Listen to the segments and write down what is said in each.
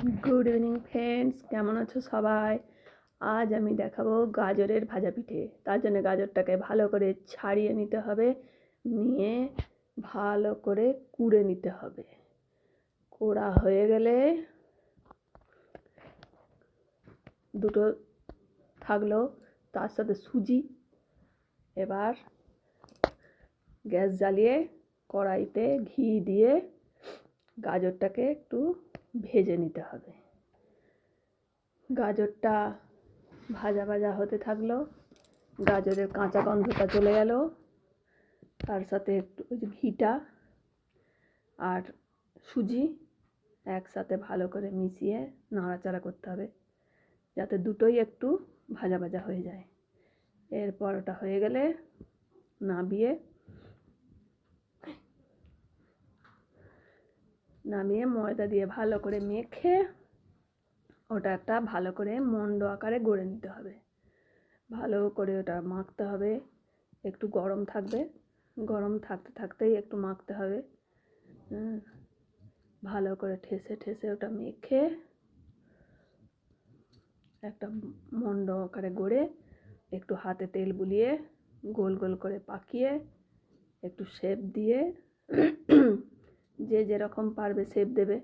Good evening friends, কেমন আছো সবাই? আজ আমি দেখাবো গাজরের ভাজা পিঠে। তার জন্য গাজরটাকে ভালো করে ছাড়িয়ে নিতে হবে, নিয়ে ভালো করে কুড়ে নিতে হবে। কোড়া হয়ে গেলে দুটো থাকলো, তার সাথে সুজি। এবার গ্যাস জ্বালিয়ে কড়াইতে ঘি দিয়ে গাজরটাকে একটু ভেজে নিতে হবে। গাজরটা ভাজা ভাজা হতে থাকলো, গাজরের কাঁচা গন্ধটা চলে গেল। তার সাথে একটু ওই যে ঘিটা আর সুজি একসাথে ভালো করে মিশিয়ে নাড়াচাড়া করতে হবে, যাতে দুটোই একটু ভাজা ভাজা হয়ে যায়। এরপর ওটা হয়ে গেলে নামিয়ে ময়দা দিয়ে ভালো করে মেখে ওটা একটা ভালো করে মন্ড আকারে গড়ে নিতে হবে। ভালো করে ওটা মাখতে হবে, একটু গরম থাকবে, গরম থাকতে থাকতেই একটু মাখতে হবে। ভালো করে ঠেসে ঠেসে ওটা মেখে একটা মন্ড আকারে গড়ে একটু হাতে তেল বুলিয়ে গোল গোল করে পাকিয়ে একটু শেপ দিয়ে যে যেরকম পারবে শেপ দেবে।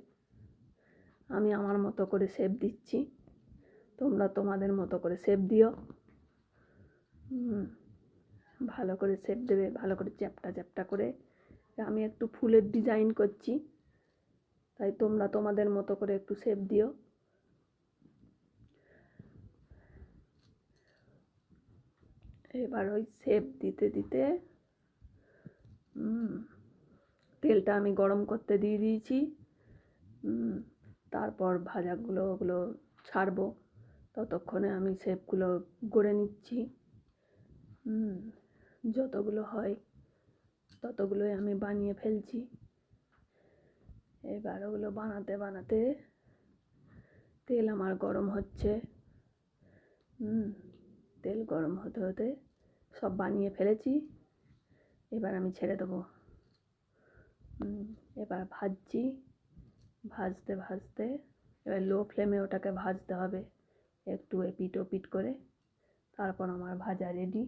আমি আমার মতো করে শেপ দিচ্ছি, তোমরা তোমাদের মতো করে শেপ দিও। ভালো করে শেপ দেবে, ভালো করে চ্যাপটা চ্যাপটা করে। আমি একটু ফুলের ডিজাইন করছি, তাই তোমরা তোমাদের মতো করে একটু শেপ দিও। এবার ওই শেপ দিতে দিতে তেলটা আমি গরম করতে দিয়ে দিয়েছি। তারপর ওগুলো ছাড়বো, ততক্ষণে আমি শেপগুলো গড়ে নিচ্ছি। যতগুলো হয় ততগুলোই আমি বানিয়ে ফেলছি। এবার ওগুলো বানাতে বানাতে তেল আমার গরম হচ্ছে। তেল গরম হতে হতে সব বানিয়ে ফেলেছি। এবার আমি ছেড়ে দেবো। এবার ভাজছি, ভাজতে ভাজতে এবার লো ফ্লেমে ওটাকে ভাজতে হবে, একটু এপিট ওপিট করে। তারপর আমার ভাজা রেডি।